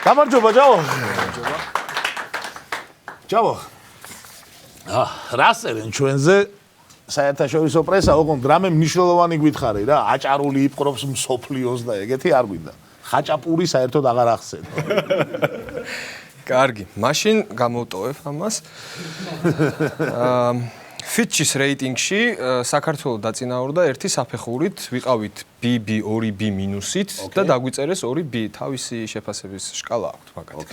გამარჯობა, ჯავო. ჯავო. რასერენ ჩვენზე საერთაშორისო პრესა ოღონდ რამე მნიშვნელოვანი გითხარი რა, აჭარული იპყრობს მსოფლიოს და ეგეთი არ გვინდა. ხაჭაპური საერთოდ აღარ ახსენე. კარგი, მაშინ გამოვტოვებ ამას. Fitch-ის რეიტინგში საქართველოს დაწინაურდა ერთი საფეხურით, ვიყავით BB 2B მინუსით და დაგვიწერეს 2B თავისი შეფასების სკალა აქვს მაგათ.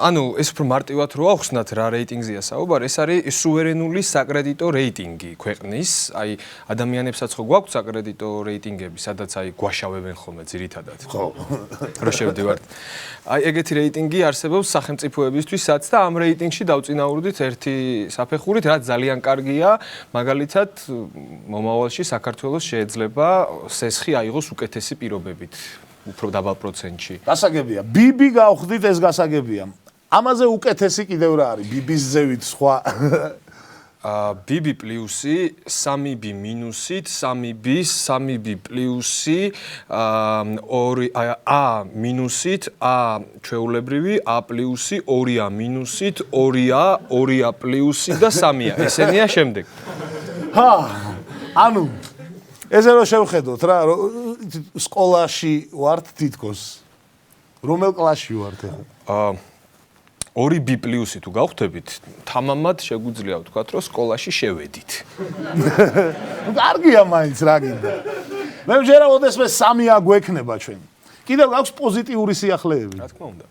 ანუ ეს უფრო მარტივად რო ახსნათ რა რეიტინგზეა საუბარი, ეს არის სუვერენული საკრედიტო რეიტინგი ქვეყნის, აი ადამიანებსაც ხო გვაქვს საკრედიტო რეიტინგები, სადაც აი გვაშავებენ ხოლმე ძირითადად. ხო. რო შევდივართ. აი ეგეთი რეიტინგი არსებობს სახელმწიფოებისთვისაც და ამ რეიტინგში დავწინაურდით ერთი საფეხურით, რაც ძალიან კარგია, მაგალითად მომავალში საქართველოს შეიძლება სესხი აიღოს უკეთესი პირობებით, უფრო დაბალ პროცენტში. გასაგებია, BB გავხდით ეს გასაგებია. ამაზე უკეთესი კიდევ რა არის? BB-ს ზევით სხვა. BB პლუსი, 3B მინუსით, 3B, 3B პლუსი, 2A მინუსით, A ჩვეულებრივი, A პლუსი, 2A მინუსით, 2A, 2A პლუსი და 3A. ესენია შემდეგ. ანუ ესე რომ შევხედოთ რა, სკოლაში ვართ თითქოს. რომელ კლასში ვართ ახლა? 2B პლუსი თუ გავხდებით, თამამად შეგვიძლია ვთქვათ, რომ სკოლაში შევედით. კარგია მაინც რა გინდა. მე ვჯერა ოდესმე 3A გვექნება ჩვენ. კიდევ გაქვს პოზიტიური სიახლეები. რა თქმა უნდა.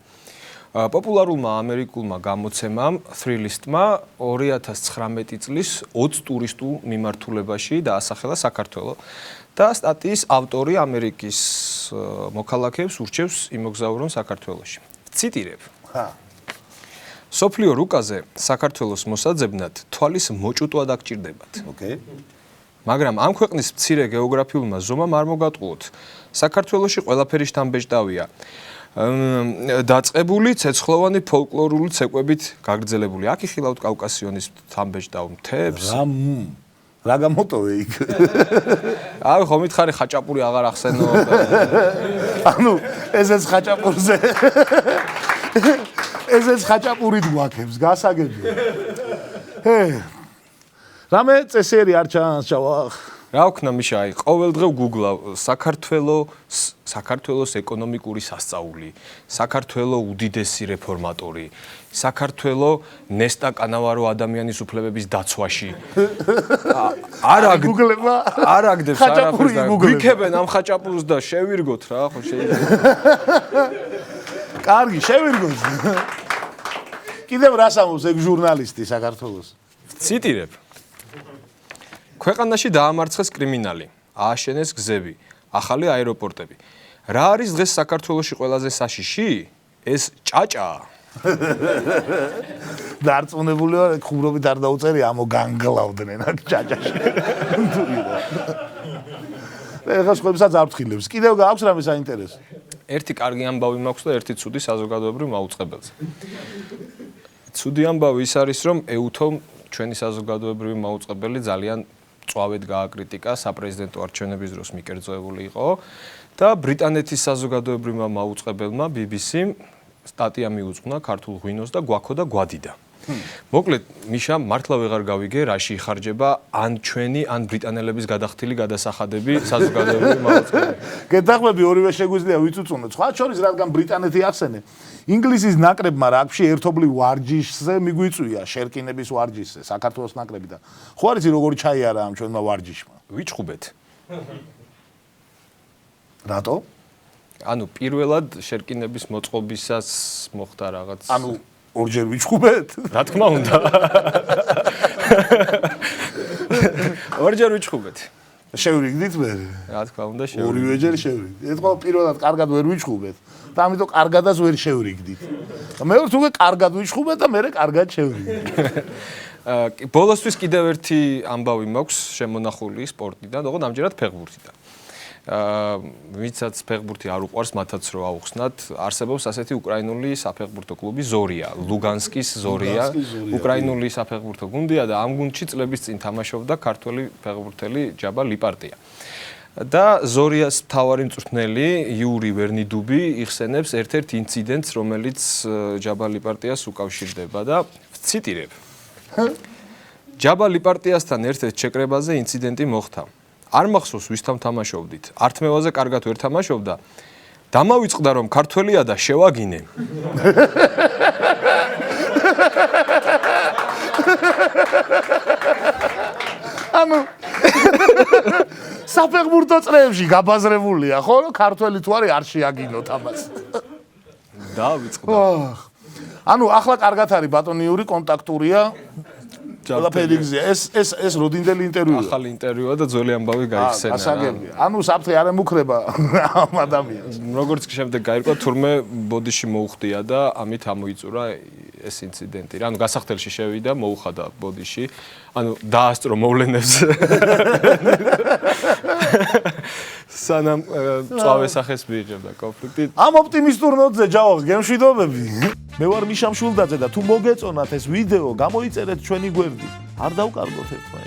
პოპულარულმა ამერიკულმა გამოცემამ Thrillist-მა 2019 წლის 20 ტურისტულ მიმართულებაში დაასახელა საქართველო და სტატიის ავტორი ამერიკის მოქალაქეებს ურჩევს იმოგზაურონ საქართველოში. ციტირებ. სოფლიო რუკაზე საქართველოს მოსაძებნად თვალის მოჭუტვა დაგჭირდებათ. მაგრამ ამ ქვეყნის მცირე გეოგრაფიულმა ზომამ არ მოგატყუოთ. საქართველოში ყველაფერი შთამბეჭდავია. დაწყებული ცეცხლოვანი ფოლკლორული ცეკვებით გაგრძელებული. აქ იხილავთ კავკასიონის თამბეჭდავ მთებს. რა გამოტოვე იქ? აი ხომ მითხარი ხაჭაპური აღარ ახსენო. ანუ ესეც ხაჭაპურზე. ესეც ხაჭაპურით გვაქებს, გასაგებია. რამე წესიერი არ ჩანს ჩავა. რა ვქნა მიშა, აი ყოველდღე ვგუგლავ საქართველოს ეკონომიკური სასწაული, საქართველოს უდიდესი რეფორმატორი, საქართველოს ნესტა კანავარო ადამიანის უფლებების დაცვაში. არ აგდებს არაფერს და გვიქებენ ამ ხაჭაპურს და შევირგოთ რა, ხო შეიძლება. კარგი, შევირგოთ. კიდევ რას ამბობს ეგ ჟურნალისტი საქართველოს? ციტირებ. ქვეყანაში დაამარცხეს კრიმინალი, ააშენეს გზები, ახალი აეროპორტები. რა არის დღეს საქართველოში ყველაზე საშიში? ეს ჭაჭაა. დარწმუნებული ვარ, ხუმრობით არ დაუწერი, ამო განგლავდნენ აქ ჭაჭაში. ეხლა სხვებსაც არ ვთხილებს. კიდევ გააქვს რამე საინტერესო? ერთი კარგი ამბავი მაქვს და ერთი ცუდი საზოგადოებრივ მაუწყებელზე. ცუდი ამბავი ის არის, რომ EUTO ჩვენი საზოგადოებრივი მაუწყებელი ძალიან წვავედ გააკრიტიკა, საპრეზიდენტო არჩევნების დროს მიკერძოებული იყო და ბრიტანეთის საზოგადოებრივმა მაუწყებელმა BBC-მ სტატია მიუძღვნა ქართულ ღვინოს და გვაქო და გვადიდა. მოკლედ, მიშა, მართლა ვეღარ გავიგე, რაში იხარჯება ან ჩვენი, ან ბრიტანელების გადახდილი გადასახადები საზოგადოებრივი მაუწყებლები. გეთახმები ორივე შეგვიძლია ვიწუწუნოთ. სხვა შორის, რადგან ბრიტანეთი ახსენე, ინგლისის ნაკრებმა რაგბში ერთობლივ ვარჯიშზე მიგვიწვია, შერკინების ვარჯიშზე, საქართველოს ნაკრები და ხო არის როგორი ჩაიარა ამ ჩვენმა ვარჯიშმა? ვიჩხუბეთ. რატო? ანუ პირველად შერკინების მოწყობისას მოხდა რაღაც. ანუ ორჯერ ვიჩხუბეთ? რა თქმა უნდა. ორჯერ ვიჩხუბეთ. შევრიგდით მე? რა თქმა უნდა შევრიგდით. ორივეჯერ შევრიგდით. ეთქვა პირველად კარგად ვერ ვიჩხუბეთ და ამიტომ კარგადაც ვერ შევრიგდით. მეორე უკვე კარგად ვიჩხუბეთ და მე კარგად შევრიგდით. ბოლოსთვის კიდევ ერთი ამბავი მაქვს შემონახული სპორტიდან, ოღონდ ამჯერად ფეხბურთიდან. ვინცაც ფეხბურთი არ უყვარს, მათაც რო აუხსნათ, არსებობს ასეთი უკრაინული საფეხბურთო კლუბი ზორია, ლუგანსკის ზორია, უკრაინული საფეხბურთო გუნდია და ამ გუნდში წლების წინ თამაშობდა ქართველი ფეხბურთელი ჯაბა ლიპარტია. და ზორიას მთავარი მწვრთნელი იური ვერნიდუბი იხსენებს ერთ-ერთ ინციდენტს, რომელიც ჯაბალი პარტიას უკავშირდება და ვციტირებ. ჯაბალი პარტიასთან ერთ-ერთ შეკრებაზე ინციდენტი მოხდა. არ მახსოვს ვისთან თამაშობდით. ართმევაზე კარგად ვერ თამაშობდა. დამავიწყდა რომ ქართველია და შევაგინე. ანუ საფეხბურთო წრეებში გაბაზრებულია, ხო? ქართველი თუ არის არ შეაგინოთ ამას. დავიწყდა. ანუ ახლა კარგად არის ბატონი იური კონტაქტურია. ყველაფერი გზია. ეს როდინდელი ინტერვიუა. ახალი ინტერვიუა და ძველი ამბავი გაიხსენა. გასაგებია. ანუ საფრთხე არ ემუქრება ამ ადამიანს. როგორც კი შემდეგ გაირკვა, თურმე ბოდიში მოუხდია და ამით ამოიწურა ეს ინციდენტი. ანუ გასახდელში შევიდა, მოუხადა ბოდიში. ანუ დაასწრო მოვლენებს. სანამ წავე სახეს მიიღებდა კონფლიქტი. ამ ოპტიმისტურ ნოტზე ჯავახ გემშვიდობები. მე ვარ მიშა მშულდაძე და თუ მოგეწონათ ეს ვიდეო, გამოიწერეთ ჩვენი გვერდი. არ დავკარგოთ ერთმანეთს.